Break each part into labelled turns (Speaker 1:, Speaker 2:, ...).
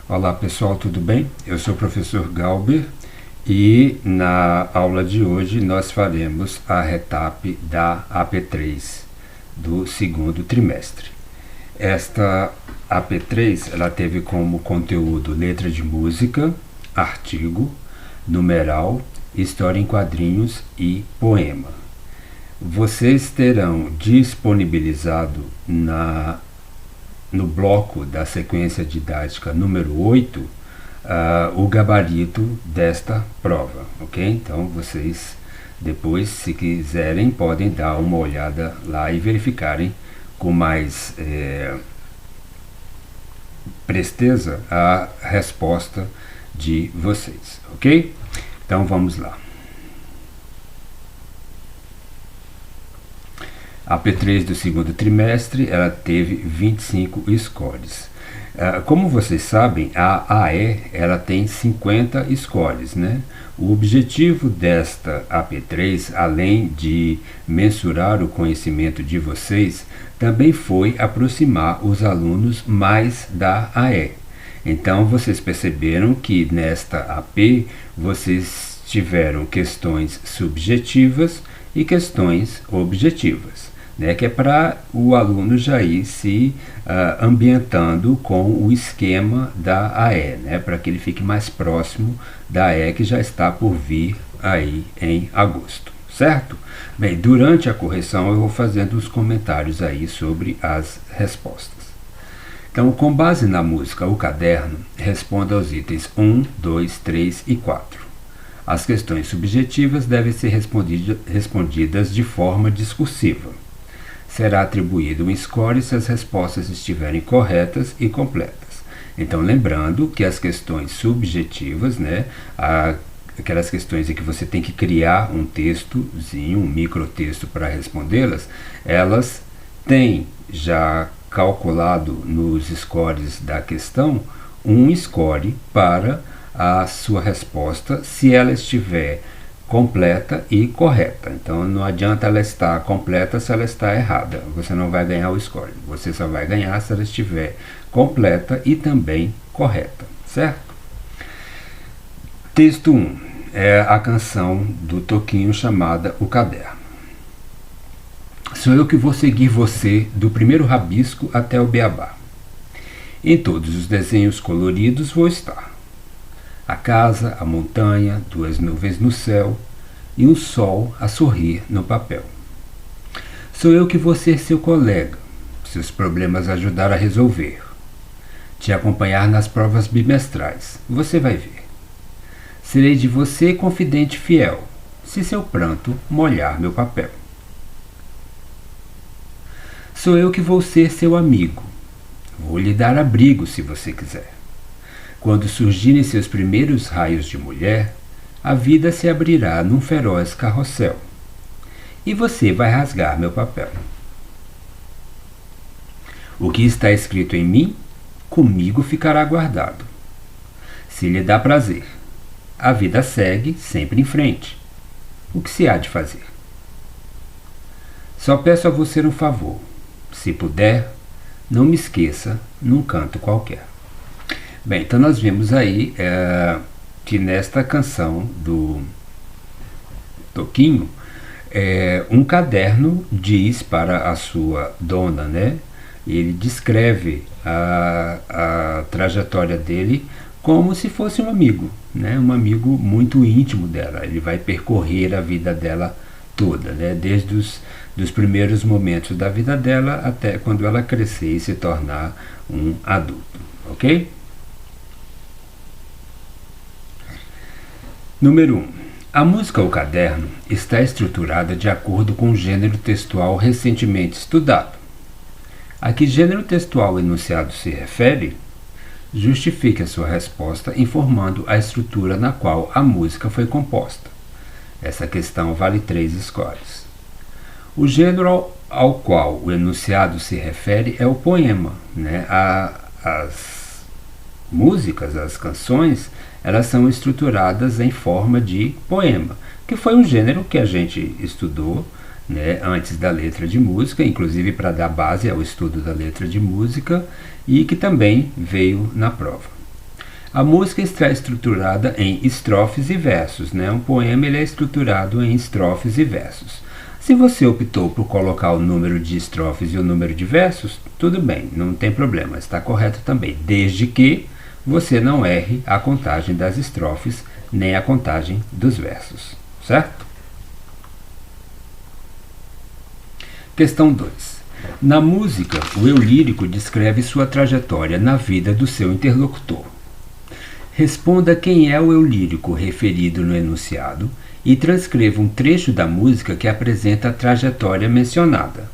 Speaker 1: Olá pessoal, tudo bem? Eu sou o professor Galber e na aula de hoje nós faremos a retap da AP3 do segundo trimestre. Esta AP3 ela teve como conteúdo letra de música, artigo, numeral, história em quadrinhos e poema. Vocês terão disponibilizado no bloco da sequência didática número 8 o gabarito desta prova, ok? Então vocês depois, se quiserem, podem dar uma olhada lá e verificarem com mais presteza a resposta de vocês, ok? Então vamos lá. A P3 do segundo trimestre, ela teve 25 scores. Como vocês sabem, a AE ela tem 50 scores, né? O objetivo desta AP3, além de mensurar o conhecimento de vocês, também foi aproximar os alunos mais da AE. Então, vocês perceberam que nesta AP vocês tiveram questões subjetivas e questões objetivas, né, que é para o aluno já ir se ambientando com o esquema da AE, né, para que ele fique mais próximo da AE que já está por vir aí em agosto, certo? Bem, durante a correção eu vou fazendo os comentários aí sobre as respostas. Então, com base na música O Caderno, responda aos itens 1, 2, 3 e 4. As questões subjetivas devem ser respondidas de forma discursiva. Será atribuído um score se as respostas estiverem corretas e completas. Então, lembrando que as questões subjetivas, né, aquelas questões em que você tem que criar um textozinho, um microtexto para respondê-las, elas têm já calculado nos scores da questão um score para a sua resposta se ela estiver completa e correta. Então não adianta ela estar completa se ela está errada. Você não vai ganhar o score. Você só vai ganhar se ela estiver completa e também correta, certo? Texto 1 é a canção do Toquinho chamada O Caderno. Sou eu que vou seguir você do primeiro rabisco até o beabá. Em todos os desenhos coloridos vou estar. A casa, a montanha, duas nuvens no céu e um sol a sorrir no papel. Sou eu que vou ser seu colega, seus problemas ajudar a resolver. Te acompanhar nas provas bimestrais, você vai ver. Serei de você confidente fiel, se seu pranto molhar meu papel. Sou eu que vou ser seu amigo, vou lhe dar abrigo se você quiser. Quando surgirem seus primeiros raios de mulher, a vida se abrirá num feroz carrossel. E você vai rasgar meu papel. O que está escrito em mim, comigo ficará guardado. Se lhe dá prazer, a vida segue sempre em frente. O que se há de fazer? Só peço a você um favor. Se puder, não me esqueça num canto qualquer. Bem, então nós vimos aí que nesta canção do Toquinho, um caderno diz para a sua dona, né? Ele descreve a trajetória dele como se fosse um amigo, né? Um amigo muito íntimo dela. Ele vai percorrer a vida dela toda, né? Desde dos primeiros momentos da vida dela até quando ela crescer e se tornar um adulto, ok? Número 1. A música O Caderno está estruturada de acordo com o gênero textual recentemente estudado. A que gênero textual o enunciado se refere? Justifique a sua resposta informando a estrutura na qual a música foi composta. Essa questão vale 3 scores. O gênero ao qual o enunciado se refere é o poema, né? As músicas, as canções, elas são estruturadas em forma de poema, que foi um gênero que a gente estudou, né, antes da letra de música, inclusive para dar base ao estudo da letra de música, e que também veio na prova. A música está estruturada em estrofes e versos, né? Um poema ele é estruturado em estrofes e versos. Se você optou por colocar o número de estrofes e o número de versos, tudo bem, não tem problema, está correto também, desde que você não erre a contagem das estrofes nem a contagem dos versos, certo? Questão 2. Na música, o eu lírico descreve sua trajetória na vida do seu interlocutor. Responda quem é o eu lírico referido no enunciado e transcreva um trecho da música que apresenta a trajetória mencionada,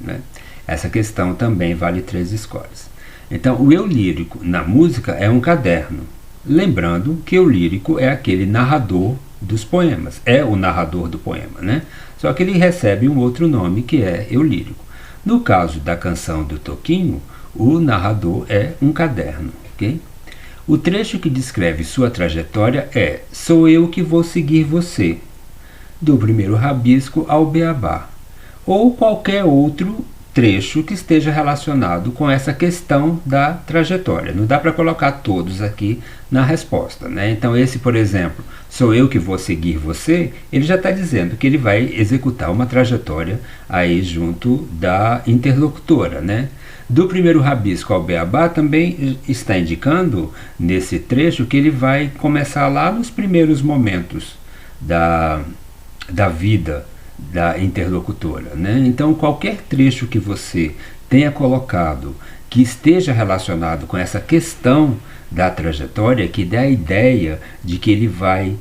Speaker 1: né? Essa questão também vale 3 scores. Então, o eu lírico na música é um caderno. Lembrando que o lírico é aquele narrador dos poemas, é o narrador do poema, né? Só que ele recebe um outro nome que é eu lírico. No caso da canção do Toquinho, o narrador é um caderno, ok? O trecho que descreve sua trajetória é Sou eu que vou seguir você, do primeiro rabisco ao beabá, ou qualquer outro trecho que esteja relacionado com essa questão da trajetória. Não dá para colocar todos aqui na resposta, né? Então esse, por exemplo, Sou eu que vou seguir você, ele já está dizendo que ele vai executar uma trajetória aí junto da interlocutora, né? Do primeiro rabisco ao beabá também está indicando nesse trecho que ele vai começar lá nos primeiros momentos da vida da interlocutora, né? Então qualquer trecho que você tenha colocado que esteja relacionado com essa questão da trajetória, que dá a ideia de que ele vai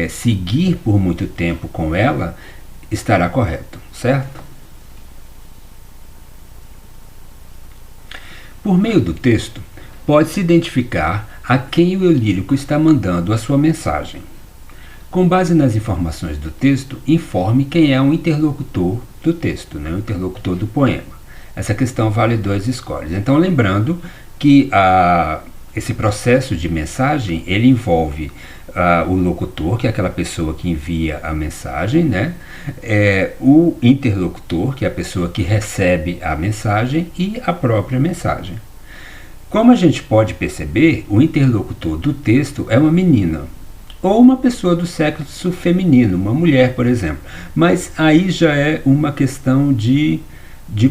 Speaker 1: seguir por muito tempo com ela, estará correto, certo? Por meio do texto, pode-se identificar a quem o eu lírico está mandando a sua mensagem. Com base nas informações do texto, informe quem é o interlocutor do texto, né? O interlocutor do poema. Essa questão vale 2 scores. Então, lembrando que esse processo de mensagem, ele envolve o locutor, que é aquela pessoa que envia a mensagem, né? O interlocutor, que é a pessoa que recebe a mensagem, e a própria mensagem. Como a gente pode perceber, o interlocutor do texto é uma menina, ou uma pessoa do sexo feminino, uma mulher, por exemplo. Mas aí já é uma questão de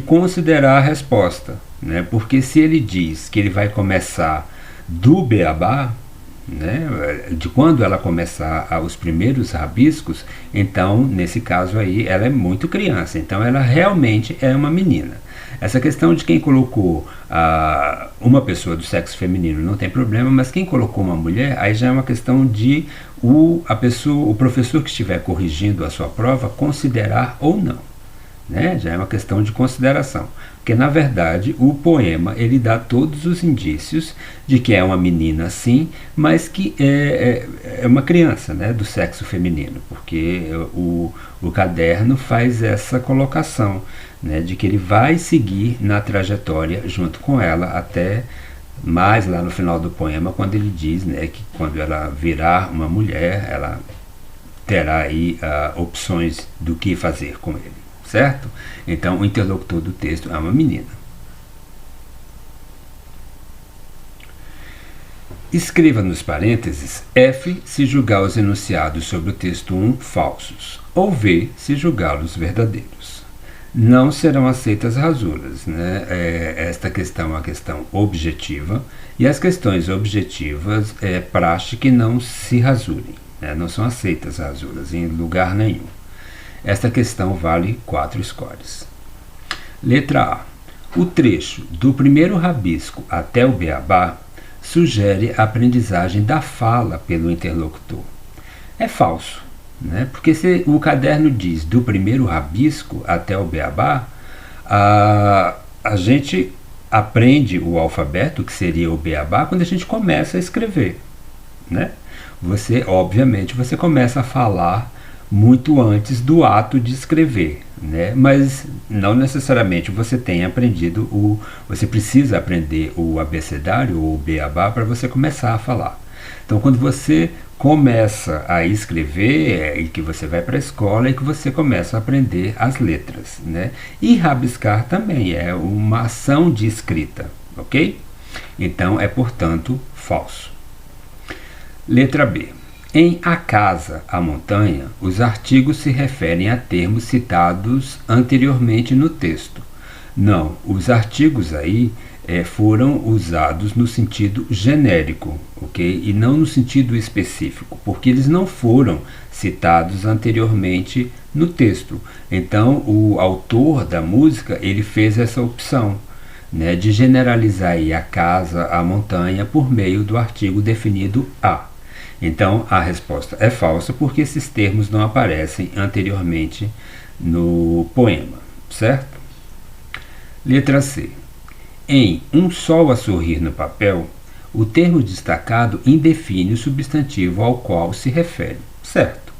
Speaker 1: considerar a resposta, né? Porque se ele diz que ele vai começar do beabá, né, de quando ela começar os primeiros rabiscos, então nesse caso aí ela é muito criança, então ela realmente é uma menina. Essa questão de quem colocou uma pessoa do sexo feminino não tem problema, mas quem colocou uma mulher, aí já é uma questão de o professor que estiver corrigindo a sua prova considerar ou não, né? Já é uma questão de consideração, porque na verdade o poema ele dá todos os indícios de que é uma menina sim, mas que é uma criança, né, do sexo feminino, porque o caderno faz essa colocação, né, de que ele vai seguir na trajetória junto com ela até mais lá no final do poema, quando ele diz, né, que quando ela virar uma mulher, ela terá aí opções do que fazer com ele, certo? Então o interlocutor do texto é uma menina. Escreva nos parênteses F se julgar os enunciados sobre o texto 1 falsos, ou V se julgá-los verdadeiros. Não serão aceitas rasuras, né? Esta questão é uma questão objetiva, e as questões objetivas é praxe que não se rasurem, né? Não são aceitas rasuras em lugar nenhum. Esta questão vale 4 scores. Letra A. O trecho do primeiro rabisco até o beabá sugere a aprendizagem da fala pelo interlocutor. É falso, né? Porque se o caderno diz do primeiro rabisco até o beabá, a gente aprende o alfabeto, que seria o beabá, quando a gente começa a escrever, né? Obviamente, você começa a falar muito antes do ato de escrever, né? Mas não necessariamente você tem aprendido você precisa aprender o abecedário ou o beabá para você começar a falar. Então, quando você começa a escrever, e que você vai para a escola e que você começa a aprender as letras, né? E rabiscar também é uma ação de escrita, ok? Então, é, portanto, falso. Letra B. Em A Casa, a Montanha, os artigos se referem a termos citados anteriormente no texto. Não, os artigos aí foram usados no sentido genérico, ok? E não no sentido específico, porque eles não foram citados anteriormente no texto. Então, o autor da música, ele fez essa opção, né, de generalizar aí a casa, a montanha, por meio do artigo definido a. Então, a resposta é falsa, porque esses termos não aparecem anteriormente no poema, certo? Letra C. Em Um Sol a Sorrir no Papel, o termo destacado indefine o substantivo ao qual se refere, certo?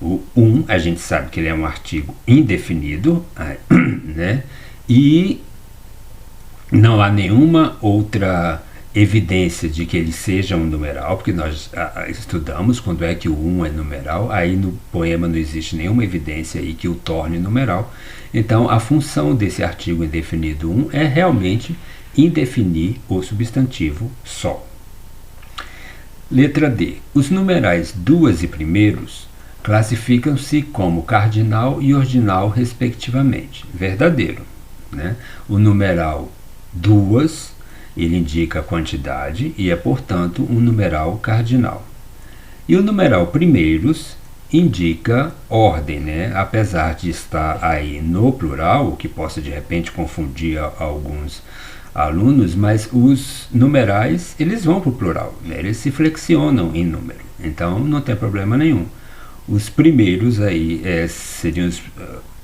Speaker 1: O a gente sabe que ele é um artigo indefinido, né? E não há nenhuma outra evidência de que ele seja um numeral, porque nós estudamos quando é que o é numeral, aí no poema não existe nenhuma evidência aí que o torne numeral. Então, a função desse artigo indefinido é realmente indefinir o substantivo sol. Letra D. Os numerais duas e primeiros classificam-se como cardinal e ordinal, respectivamente. Verdadeiro, né? O numeral duas, ele indica a quantidade e é, portanto, um numeral cardinal. E o numeral primeiros indica ordem, né? Apesar de estar aí no plural, o que possa de repente confundir alguns alunos, mas os numerais, eles vão para o plural, né? Eles se flexionam em número, então não tem problema nenhum. Os primeiros aí seriam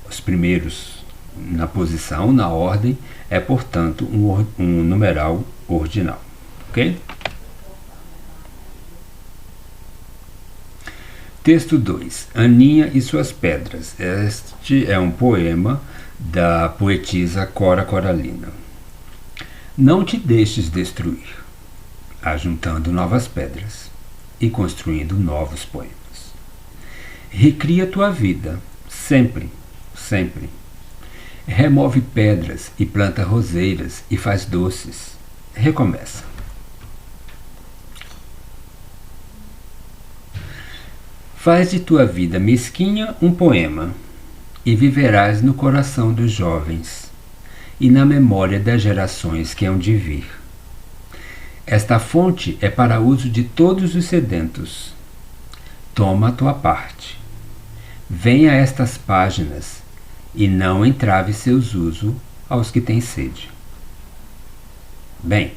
Speaker 1: os primeiros na posição, na ordem, é portanto um numeral ordinal, ok? Texto 2. Aninha e suas pedras. Este é um poema da poetisa Cora Coralina. Não te deixes destruir, ajuntando novas pedras e construindo novos poemas. Recria tua vida, sempre, sempre. Remove pedras e planta roseiras e faz doces. Recomeça. Faz de tua vida mesquinha um poema, e viverás no coração dos jovens, e na memória das gerações que hão de vir. Esta fonte é para uso de todos os sedentos. Toma a tua parte. Venha a estas páginas, e não entrave seus usos aos que têm sede. Bem,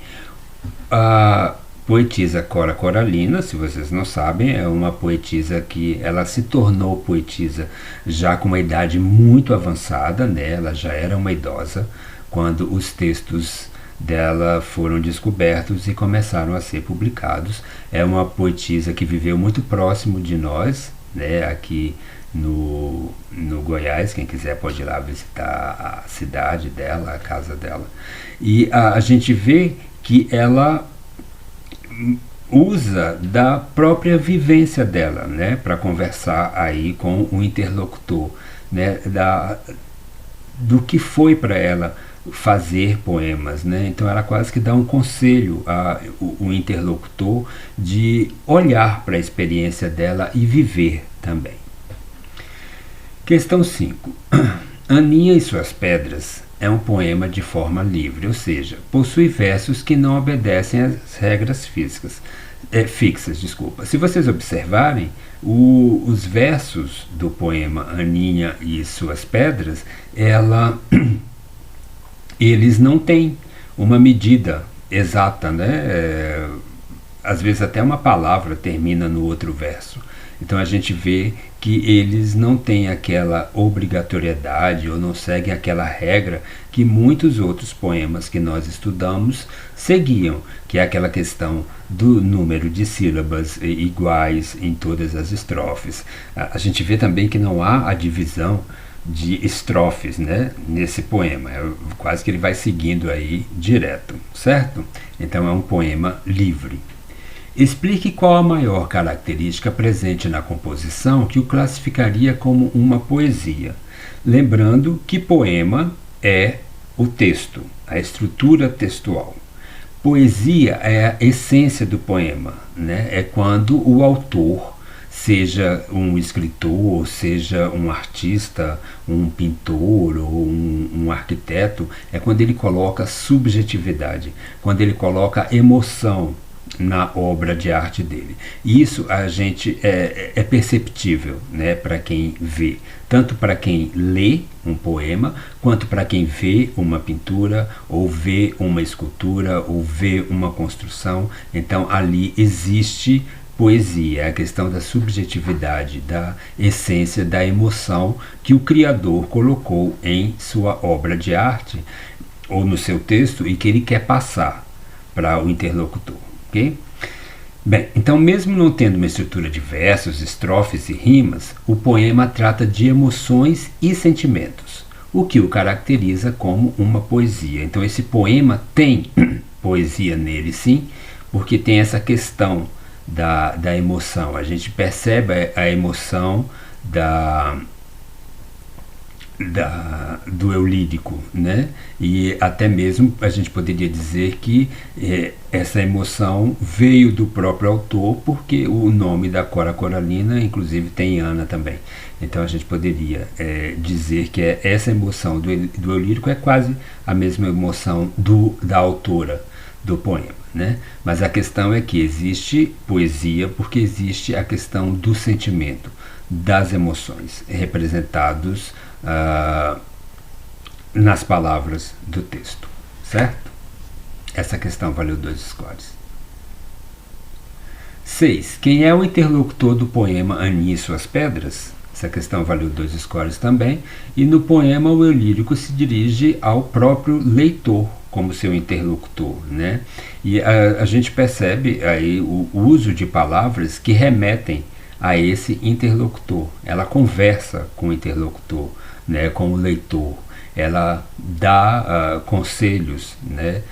Speaker 1: a poetisa Cora Coralina, se vocês não sabem, é uma poetisa que ela se tornou poetisa já com uma idade muito avançada, né? Ela já era uma idosa quando os textos dela foram descobertos e começaram a ser publicados. É uma poetisa que viveu muito próximo de nós, né? Aqui no Goiás. Quem quiser pode ir lá visitar a cidade dela, a casa dela. E a gente vê que ela usa da própria vivência dela, né, para conversar aí com o interlocutor, né, do que foi para ela fazer poemas, né? Então ela quase que dá um conselho ao interlocutor de olhar para a experiência dela e viver também. Questão 5. Aninha e suas pedras é um poema de forma livre, ou seja, possui versos que não obedecem às regras fixas. Se vocês observarem, os versos do poema Aninha e suas pedras, eles não têm uma medida exata, né? Às vezes até uma palavra termina no outro verso. Então a gente vê que eles não têm aquela obrigatoriedade ou não seguem aquela regra que muitos outros poemas que nós estudamos seguiam, que é aquela questão do número de sílabas iguais em todas as estrofes. A gente vê também que não há a divisão de estrofes, né, nesse poema. Quase que ele vai seguindo aí direto, certo? Então é um poema livre. Explique qual a maior característica presente na composição que o classificaria como uma poesia. Lembrando que poema é o texto, a estrutura textual. Poesia é a essência do poema, né? É quando o autor, seja um escritor, seja um artista, um pintor ou um arquiteto, é quando ele coloca subjetividade, quando ele coloca emoção na obra de arte dele. E isso a gente é perceptível, né, para quem vê, tanto para quem lê um poema, quanto para quem vê uma pintura, ou vê uma escultura, ou vê uma construção. Então ali existe poesia, é a questão da subjetividade, da essência, da emoção que o criador colocou em sua obra de arte ou no seu texto e que ele quer passar para o interlocutor. Okay? Bem, então mesmo não tendo uma estrutura de versos, estrofes e rimas, o poema trata de emoções e sentimentos, o que o caracteriza como uma poesia. Então esse poema tem poesia nele, sim, porque tem essa questão da emoção. A gente percebe a emoção do eu lírico, né? E até mesmo a gente poderia dizer que essa emoção veio do próprio autor, porque o nome da Cora Coralina, inclusive, tem Ana também. Então a gente poderia dizer que essa emoção do eu lírico é quase a mesma emoção da autora do poema, né? Mas a questão é que existe poesia porque existe a questão do sentimento, das emoções representados nas palavras do texto, certo? Essa questão valeu 2 scores. 6. Quem é o interlocutor do poema Aninha e suas pedras? Essa questão valeu 2 scores também. E no poema o eu lírico se dirige ao próprio leitor como seu interlocutor, né? E a gente percebe aí o uso de palavras que remetem a esse interlocutor. Ela conversa com o interlocutor, né, com o leitor. Ela dá conselhos, né,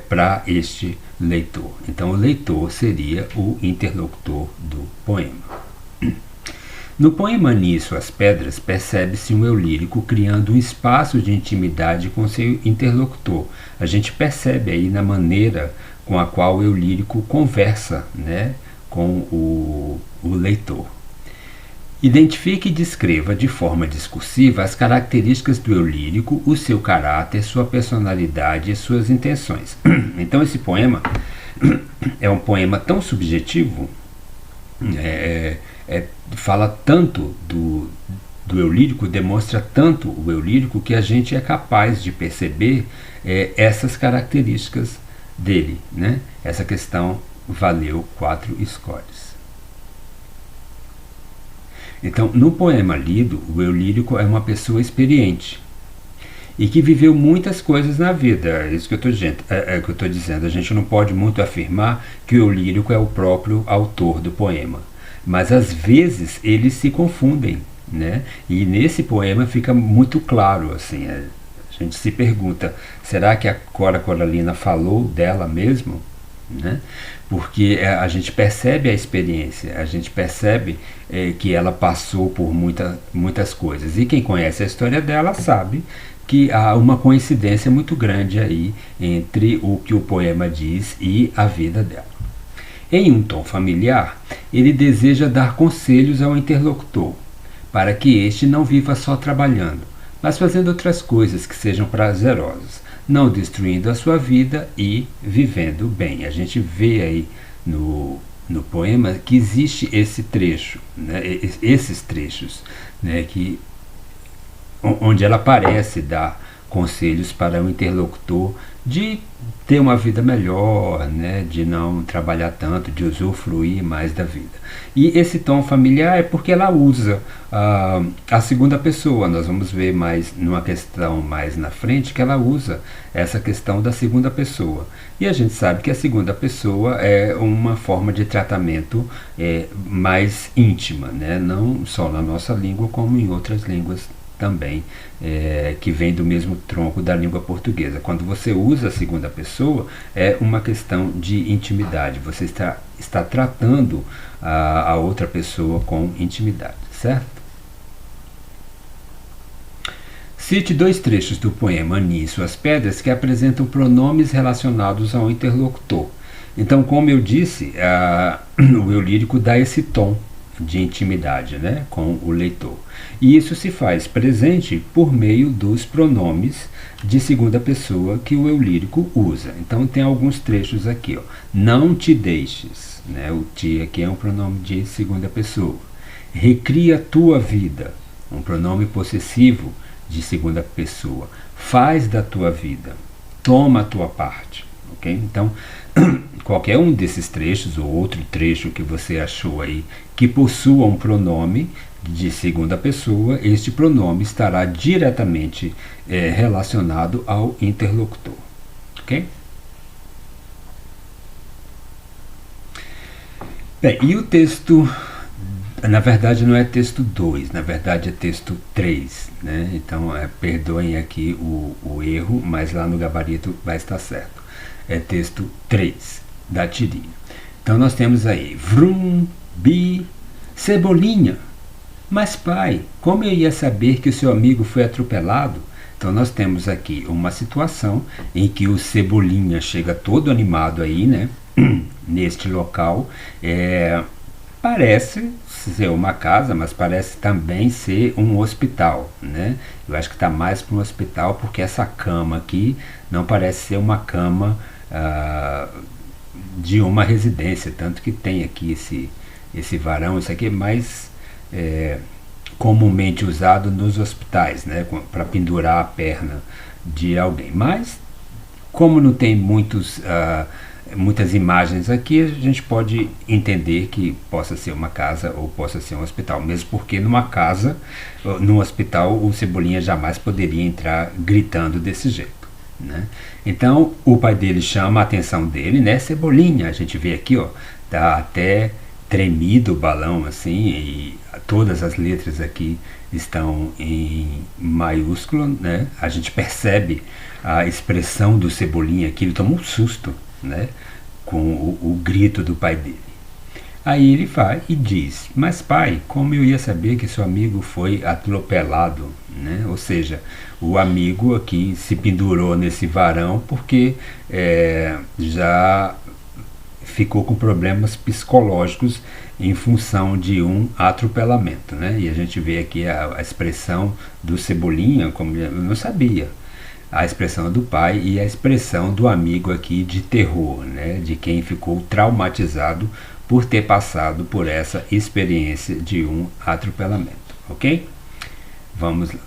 Speaker 1: para este leitor. Então o leitor seria o interlocutor do poema. No poema Aninha e suas pedras, percebe-se um eu lírico criando um espaço de intimidade com seu interlocutor. A gente percebe aí na maneira com a qual o eu lírico conversa, né, com o leitor. Identifique e descreva de forma discursiva as características do eu lírico, o seu caráter, sua personalidade e suas intenções. Então esse poema é um poema tão subjetivo, fala tanto do eu lírico, demonstra tanto o eu lírico, que a gente é capaz de perceber essas características dele, né? Essa questão valeu 4 scores. Então, no poema lido, o eu lírico é uma pessoa experiente e que viveu muitas coisas na vida. É isso que eu estou dizendo. A gente não pode muito afirmar que o eu lírico é o próprio autor do poema, mas às vezes eles se confundem, né? E nesse poema fica muito claro, assim, a gente se pergunta, será que a Cora Coralina falou dela mesmo? Né? Porque a gente percebe a experiência, a gente percebe que ela passou por muitas coisas, e quem conhece a história dela sabe que há uma coincidência muito grande aí entre o que o poema diz e a vida dela. Em um tom familiar, ele deseja dar conselhos ao interlocutor, para que este não viva só trabalhando, mas fazendo outras coisas que sejam prazerosas, não destruindo a sua vida e vivendo bem. A gente vê aí no poema que existe esse trecho, né, esses trechos, né, onde ela parece dar conselhos para o interlocutor de ter uma vida melhor, né, de não trabalhar tanto, de usufruir mais da vida. E esse tom familiar é porque ela usa a segunda pessoa. Nós vamos ver mais numa questão mais na frente que ela usa essa questão da segunda pessoa. E a gente sabe que a segunda pessoa é uma forma de tratamento mais íntima, né, não só na nossa língua, como em outras línguas também, que vem do mesmo tronco da língua portuguesa. Quando você usa a segunda pessoa, é uma questão de intimidade. Você está tratando a outra pessoa com intimidade, certo? Cite 2 trechos do poema Aninha e Suas Pedras que apresentam pronomes relacionados ao interlocutor. Então, como eu disse, o eu lírico dá esse tom de intimidade, né, com o leitor. E isso se faz presente por meio dos pronomes de segunda pessoa que o eu lírico usa. Então tem alguns trechos aqui, ó. Não te deixes, né? O te aqui é um pronome de segunda pessoa. Recria tua vida, um pronome possessivo de segunda pessoa. Faz da tua vida, toma a tua parte, ok? Então qualquer um desses trechos ou outro trecho que você achou aí que possua um pronome de segunda pessoa, este pronome estará diretamente relacionado ao interlocutor, ok? Bem, e o texto, na verdade não é texto 2, na verdade é texto 3, né? Então perdoem aqui o erro, mas lá no gabarito vai estar certo. É texto 3 da tirinha. Então nós temos aí Vrum, Bi, Cebolinha. Mas pai, como eu ia saber que o seu amigo foi atropelado? Então nós temos aqui uma situação em que o Cebolinha chega todo animado aí, né? Neste local. Parece ser uma casa, mas parece também ser um hospital, né? Eu acho que está mais para um hospital porque essa cama aqui não parece ser uma cama de uma residência, tanto que tem aqui esse varão. Isso aqui é mais comumente usado nos hospitais, né, para pendurar a perna de alguém. Mas como não tem muitas imagens aqui, a gente pode entender que possa ser uma casa ou possa ser um hospital, mesmo porque numa casa, num hospital, o Cebolinha jamais poderia entrar gritando desse jeito, né? Então o pai dele chama a atenção dele, né? Cebolinha, a gente vê aqui, ó, tá até tremido o balão assim, e todas as letras aqui estão em maiúsculo, né? A gente percebe a expressão do Cebolinha aqui, ele toma um susto, né, com o grito do pai dele. Aí ele vai e diz: mas pai, como eu ia saber que seu amigo foi atropelado, né? Ou seja, o amigo aqui se pendurou nesse varão porque já ficou com problemas psicológicos em função de um atropelamento, né? E a gente vê aqui a expressão do Cebolinha, como eu não sabia, a expressão do pai e a expressão do amigo aqui de terror, né? De quem ficou traumatizado por ter passado por essa experiência de um atropelamento, ok? Vamos lá.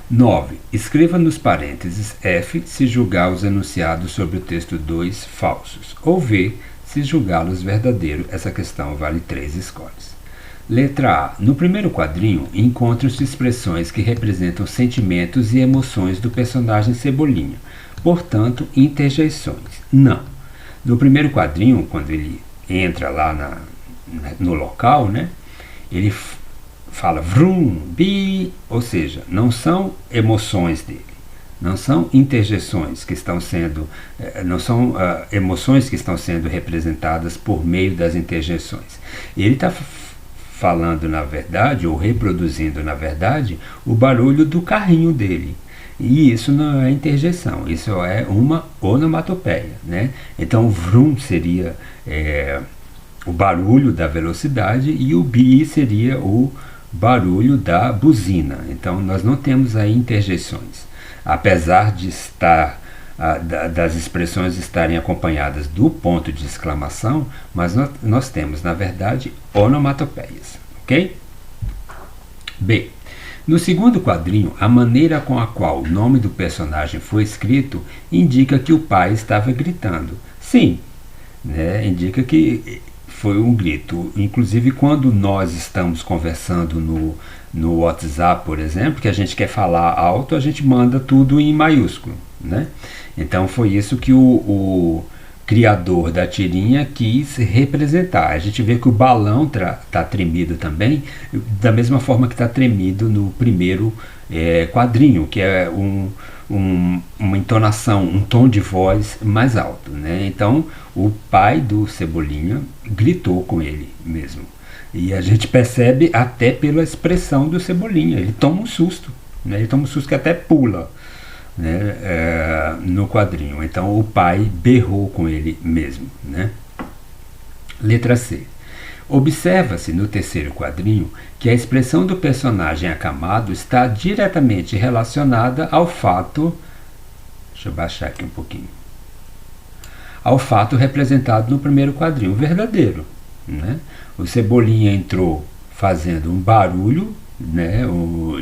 Speaker 1: 9. Escreva nos parênteses F se julgar os enunciados sobre o texto 2 falsos, ou V se julgá-los verdadeiro. Essa questão vale 3 escolhas. Letra A. No primeiro quadrinho, encontram-se expressões que representam sentimentos e emoções do personagem Cebolinha, portanto, interjeições. Não. No primeiro quadrinho, quando ele entra lá no local, né, ele fala vrum, bi, ou seja, não são emoções dele, não são interjeições que estão sendo, não são emoções que estão sendo representadas por meio das interjeições. Ele está falando, na verdade, ou reproduzindo, na verdade, o barulho do carrinho dele. E isso não é interjeição, isso é uma onomatopeia, né? Então, vrum seria o barulho da velocidade e o bi seria o barulho da buzina. Então, nós não temos aí interjeições. Apesar de estar das expressões estarem acompanhadas do ponto de exclamação, mas nós temos, na verdade, onomatopeias, ok? B. No segundo quadrinho, a maneira com a qual o nome do personagem foi escrito indica que o pai estava gritando. Sim, né, indica que foi um grito. Inclusive, quando nós estamos conversando no WhatsApp, por exemplo, que a gente quer falar alto, a gente manda tudo em maiúsculo, né? Então foi isso que o criador da tirinha quis representar. A gente vê que o balão está tremido também, da mesma forma que está tremido no primeiro quadrinho, que é uma entonação, um tom de voz mais alto, né? Então o pai do Cebolinha gritou com ele mesmo. E a gente percebe até pela expressão do Cebolinha, ele toma um susto, né? Ele toma um susto que até pula, né? No quadrinho. Então o pai berrou com ele mesmo, né? Letra C. Observa-se no terceiro quadrinho que a expressão do personagem acamado está diretamente relacionada ao fato. Deixa eu baixar aqui um pouquinho. Ao fato representado no primeiro quadrinho, verdadeiro, né? O Cebolinha entrou fazendo um barulho, né,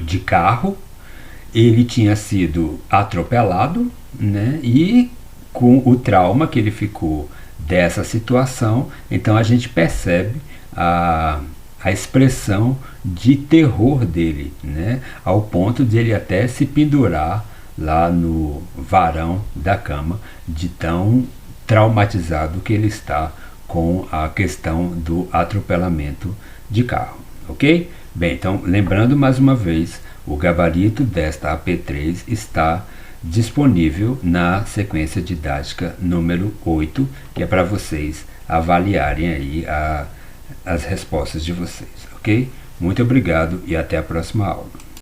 Speaker 1: de carro, ele tinha sido atropelado, né, e com o trauma que ele ficou dessa situação, então a gente percebe a expressão de terror dele, né, ao ponto de ele até se pendurar lá no varão da cama, de tão traumatizado que ele está com a questão do atropelamento de carro, ok? Bem, então lembrando mais uma vez, o gabarito desta AP3 está disponível na sequência didática número 8, que é para vocês avaliarem aí as respostas de vocês, ok? Muito obrigado e até a próxima aula.